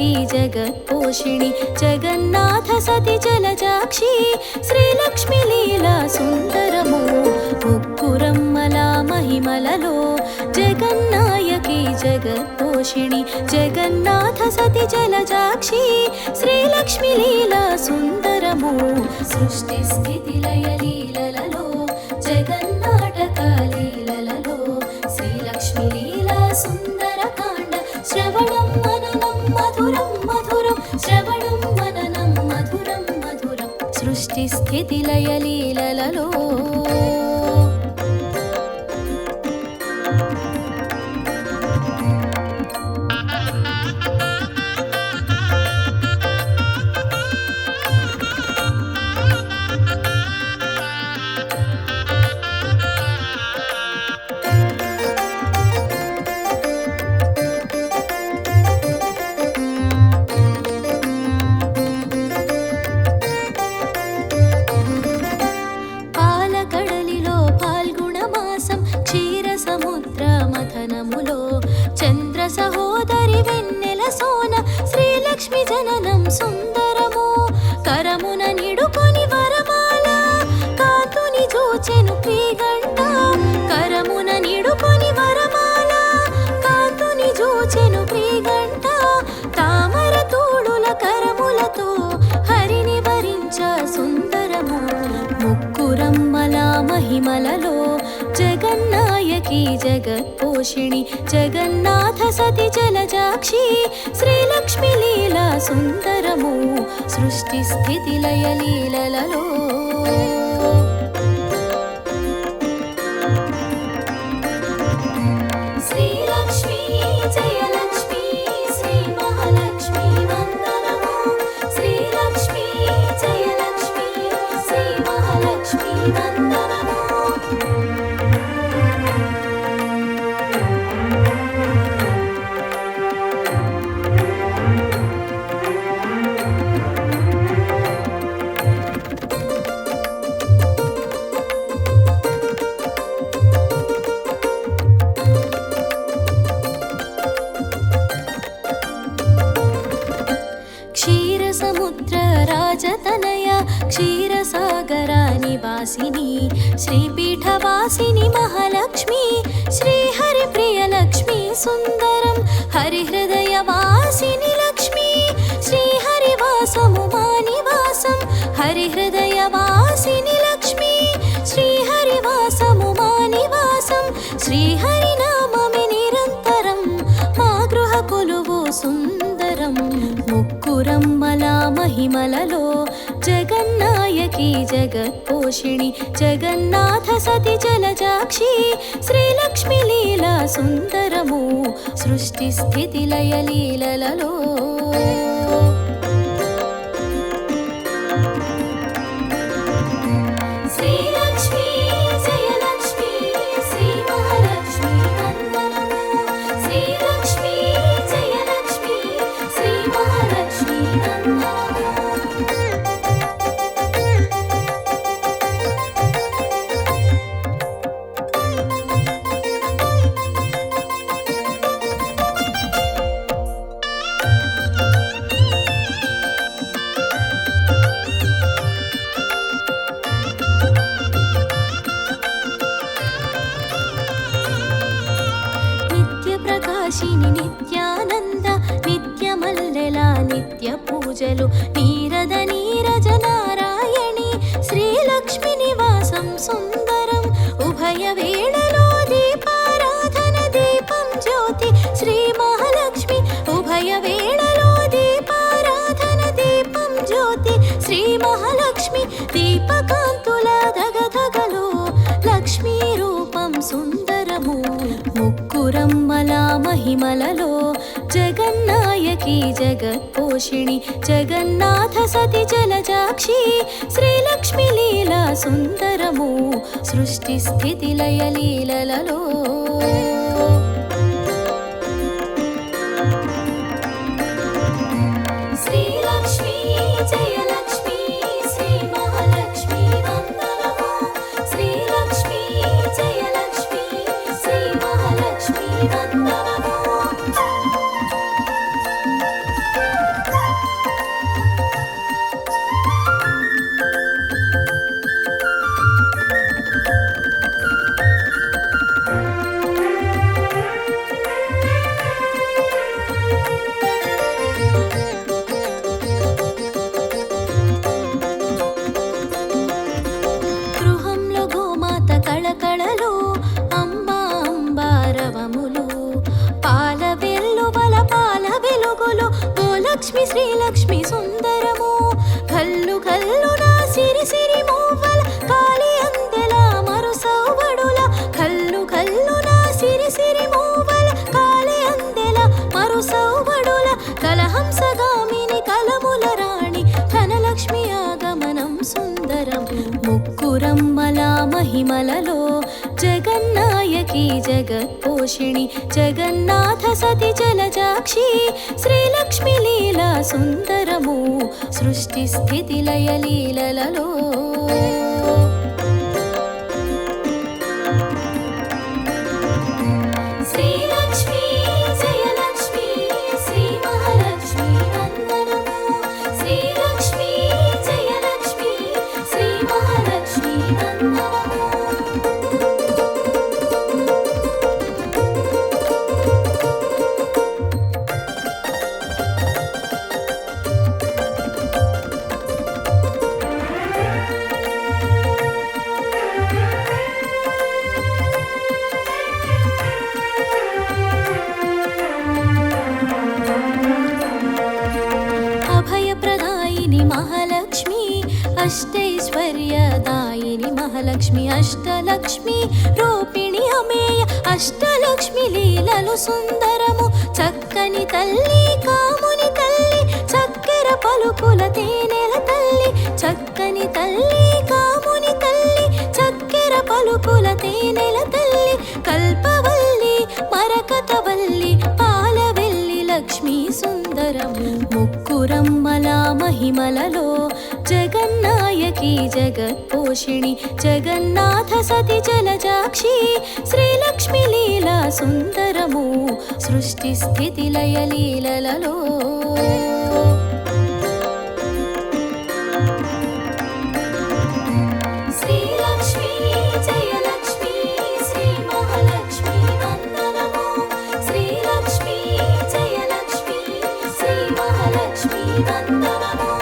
जगन्नायकी जगत्पोषिणि जगन्नाथ सति जलजाक्षी श्रीलक्ष्मी लीला सुन्दरमो मुग्गुरम्मला महिमలలో जगन्नायकी जगत्पोषिणि जगन्नाथ सति जलजाक्षी श्रीलक्ष्मी लीला सुन्दरमो सृष्टि स्थिति लय लीलలలో जगन्नाटक लीलలలో श्रीलक्ष्मी लीला सुन्दरकाण्ड श्रवणं मननं मधुरं मधुरं श्रवणं मननं मधुरं मधुरं सृष्टि स्थिति लय लीलలలో చంద్ర సహోదరి వెన్నెల సోన శ్రీలక్ష్మి జననం సుందరమో కరమున నిడుకొని వరమాల కాతుని జోచెను క్రీగంట కరమున నిడుకొని వరమాల కాతుని జోచెను క్రీగంట తామర తోడుల కరములతో హరిని వరించ సుందరమో ముక్కురమ్మల మహిమలలో जगन्नायकी जगत्पोषिणि जगन्नाथ सति जलजाक्षी श्रीलक्ष्मी लीला सुन्दरमो सृष्टि स्थिति लय लीलలలో श्रीलक्ष्मी जयलक्ष्मी श्री महालक्ष्मी वन्दनमो श्रीलक्ष्मी जयलक्ष्मी श्री महालक्ष्मी वन्दनमो राजतनया क्षीरसागरा निवासिनी श्रीपीठवासिनी महालक्ष्मी श्रीहरिप्रियलक्ष्मी सुन्दरं हरिहृदयवासिनी लक्ष्मी श्रीहरिवासमुमानिवासं हरिहृदयवासिनी लक्ष्मी श्रीहरिवासमुमानिवासं श्रीहरिनाममे निरन्तरं मा गृहकुलुवो सुन्दरं मुक्कुरम्मला महिमలలో जगन्नायकी जगत्पोषिणि जगन्नाथ सति जलजाक्षी श्रीलक्ष्मी लीला सुन्दरमो सृष्टि स्थिति लय लीलలలో श्रीलक्ष्मी जयलक्ष्मी श्री महालक्ष्मी वन्दनमो श्रीलक्ष्मी जयलक्ष्मी श्री महालक्ष्मी वन्दनमो నిత్యప్రకాశిని నిత్యానంద నిత్యమల్లెల నిత్య పూజలు నీరద నీరజ నారాయణి శ్రీలక్ష్మి నివాసం సుందరం ఉభయ వేళలో దీపారాధన దీపం జ్యోతి శ్రీ మహాలక్ష్మి ఉభయ వేళలో దీపారాధన దీపం జ్యోతి శ్రీ మహాలక్ష్మి దీపకాంతుల ధగధగలో లక్ష్మీ రూపం సుందరము ముక్కురమ్మల महिमలలో जगन्नायकी जगत्पोषिणि जगन्नाथ सति जलजाक्षी श्रीलक्ष्मी लीला सुन्दरमो सृष्टि स्थिति लय लीलలలో श्रीलक्ष्मी जयलक्ष्मी श्री महालक्ष्मी वन्दनमो श्रीलक्ष्मी जयलक्ष्मी श्री महालक्ष्मी वन्दनमो లక్ష్మి శ్రీలక్ష్మి సుందరము కల్లు కల్లు నా సిరి సిరి మూవల కాలి అందెల మరు సౌవడుల కల్లు కల్లు నా సిరి సిరి మూవల కాలి అందెల మరు సౌవడుల కలహంసగామిని కలముల రాణి ధనలక్ష్మి ఆగమనం సుందరం ముక్కురమ్మల మహిమలలో జగన్నాయకి జగత్పోషిణి జగన్నాథ సతి జలజాక్షి శ్రీలక్ష్మి లీలా సుందరము సృష్టి స్థితి లయ లీలలలో శ్రీలక్ష్మి జయలక్ష్మి శ్రీ మహాలక్ష్మి వందనము శ్రీలక్ష్మి జయలక్ష్మి శ్రీ మహాలక్ష్మి వందనము అభయప్రదాయిని మహాలక్ష్మి అష్టైశ్వర్యదాయిని మహాలక్ష్మి అష్టలక్ష్మి రూపిణి అమేయ అష్టలక్ష్మి లీలలు సుందరము చక్కని తల్లి కాముని తల్లి చక్కెర పలుకుల తేనెల తల్లి చక్కని తల్లి కాముని తల్లి చక్కెర పలుకుల తేనెల తల్లి కల్పవల్లి మరకతవల్లి పాలవెల్లి లక్ష్మీ సుందరము ముక్కురమ్మల మహిమలలో జగన్నాయకి జగత్పోషిణి జగన్నాథ సతి జలజాక్షి శ్రీలక్ష్మి లీలా సుందరము సృష్టి స్థితి లయ లీలలలో శ్రీలక్ష్మి జయలక్ష్మి శ్రీ మహాలక్ష్మి వందనము శ్రీలక్ష్మి జయలక్ష్మి శ్రీ మహాలక్ష్మి వందనము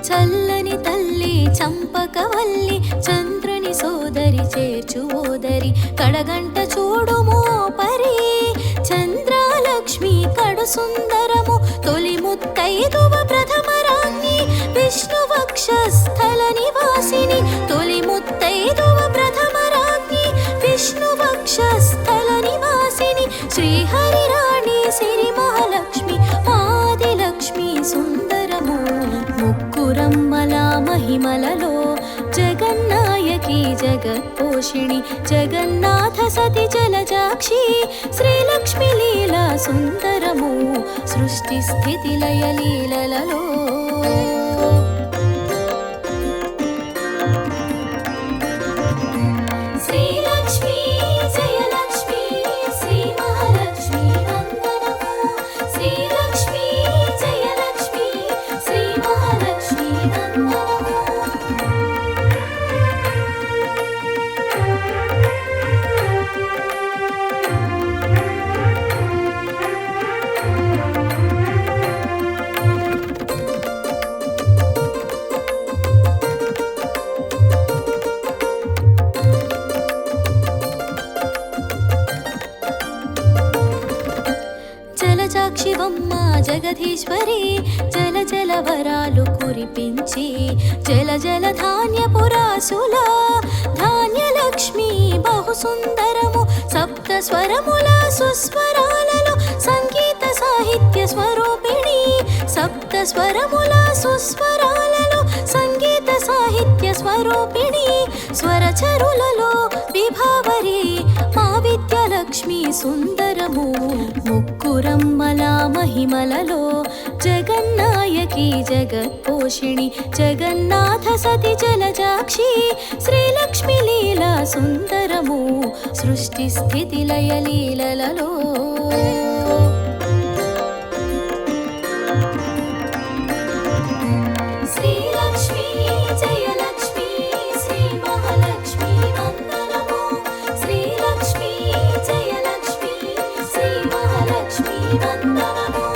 చల్లని తల్లి చంపకవల్లి చంద్రుని సోదరి చేర్చు ఓదరి కడగంట చూడుమో పరి చంద్రాలక్ష్మి కడు సుందరము తొలి ముత్తైదువ ప్రథమరాణి విష్ణువక్షస్థల నివాసిని తొలి ముత్తైదువ ప్రథమరాణి విష్ణువక్షస్థల నివాసిని శ్రీహరి రాణి సిరి మహాలక్ష్మి ఆదిలక్ష్మి సుందరము ముక్కురమ్మల మహిమలలో జగన్నాయకి జగత్పోషిణి జగన్నాథ సతి జలజాక్షి శ్రీలక్ష్మి లీలా సుందరము సృష్టి స్థితి లయ లీలలలో శ్రీలక్ష్మి జయలక్ష్మి శ్రీ మహాలక్ష్మి వందనము శ్రీలక్ష్మి జయలక్ష్మి శ్రీ మహాలక్ష్మి వందనము జలజాక్షివమ్మ జగదీశ్వరి జల జల వరాలు కురిపించి జల జల ధాన్యపురాసుల ధాన్యలక్ష్మి బహు సుందరము సప్త స్వరముల సుస్వరాలలో సంగీత సాహిత్య స్వరూపిణి సప్త స్వరముల సుస్వరాలలో సంగీత సాహిత్య స్వరూపిణి స్వరచరులలో విభావరి మా విద్యాలక్ష్మి సుందరము ముక్కురమ్మల మహిమలలో జగన్నాయకి జగత్పోషిణి జగన్నాథ సతి జలజాక్షి శ్రీలక్ష్మి లీలా సుందరము సృష్టి స్థితి లయ లీలలలో శ్రీలక్ష్మి జయలక్ష్మి శ్రీ మహాలక్ష్మి వందనము వందనము.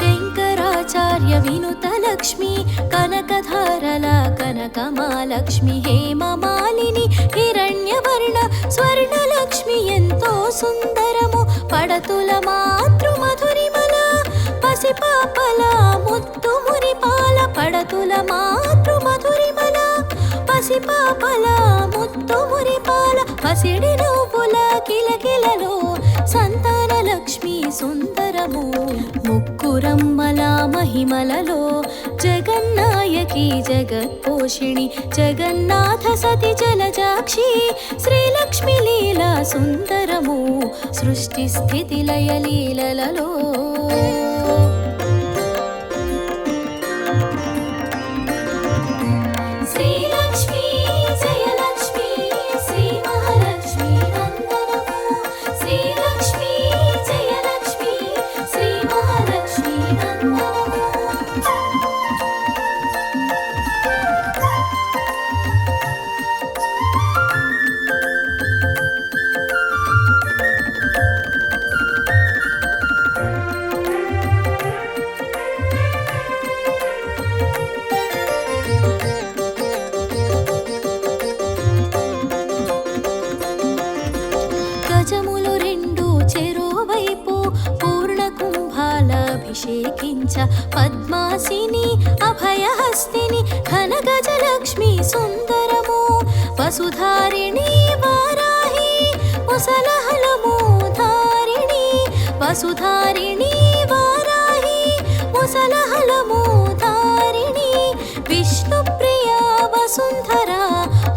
శంకరాచార్య వినుత లక్ష్మి కనకధారల కనకమాలక్ష్మి హేమమాలిని హిరణ్యవర్ణ స్వర్ణలక్ష్మి ఎంతో సుందరము పడతుల మాతృ మధురిమల పసిపాపల ముత్తు మురిపాల పడతుల మాతృ మధురిమల పసిపాపల ముత్తు మురిపాల పసిడి నవ్వుల కిలకిలలో సంతాన లక్ష్మి సుందరము ముక్కురమ్మల మహిమలలో జగన్నాయకి జగత్పోషిణి జగన్నాథ సతి జలజాక్షి శ్రీలక్ష్మి లీలా సుందరము సృష్టి స్థితి లయ లీలలలో శ్రీలక్ష్మి జయలక్ష్మి శ్రీ మహాలక్ష్మి వందనము. శ్రీలక్ష్మి జయలక్ష్మి శ్రీ మహాలక్ష్మి వందనము. గజములు రెండు చెరోవైపు పూర్ణ కుంభాలభిషేకించ పద్మాసిని అభయహస్తిని ఘన గజలక్ష్మి సుందరము వసుధారిణి వారాహి ముసలహలము ధారిణి వసుధారిణి వారాహి ముసలహలము ధారిణి విష్ణుప్రియ వసుంధర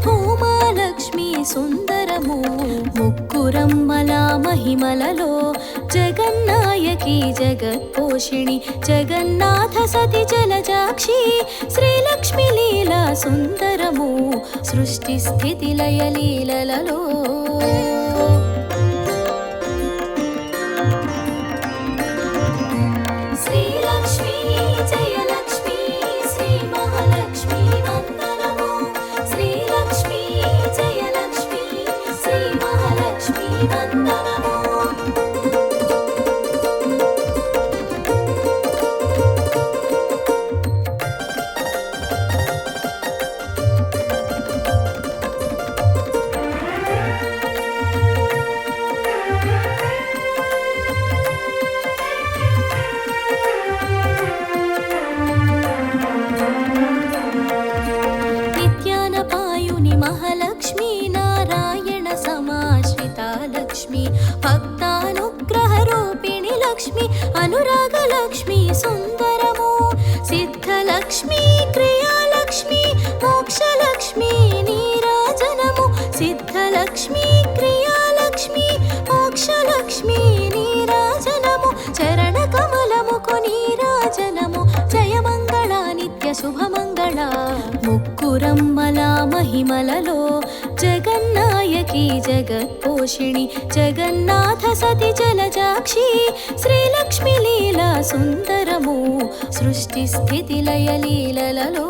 భూమాలక్ష్మి సుందరము ముక్కురమ్మల మహిమలలో జగన్నాయకి జగత్పోషిణి జగన్నాథ సతి జలజాక్షి శ్రీలక్ష్మి లీలా సుందరము సృష్టి స్థితి లయ లీలలలో శ్రీలక్ష్మి జయలక్ష్మి శ్రీ మహాలక్ష్మి వందనము. శ్రీలక్ష్మి జయలక్ష్మి శ్రీ మహాలక్ష్మి వందనము. నిత్యానపాయుని మహాలక్ష్మి నారాయణ సమాశ్రితా లక్ష్మి భక్తానుగ్రహ రూపిణి లక్ష్మి అనురాగ లక్ష్మి సుందరము సిద్ధలక్ష్మి క్రియాలక్ష్మి మోక్షలక్ష్మి నీరాజనము సిద్ధలక్ష్మి క్రియాలక్ష్మి మోక్షలక్ష్మి నీరాజనము చరణ కమలముకు నీరాజనము జయమంగళ నిత్య శుభమంగళ ముక్కురమ్మల మహిమలలో జగన్నాయకి జగత్పోషిణి జగన్నాథ సతి జలజాక్షి శ్రీలక్ష్మి లీలా సుందరము సృష్టి స్థితి లయ లీలలలో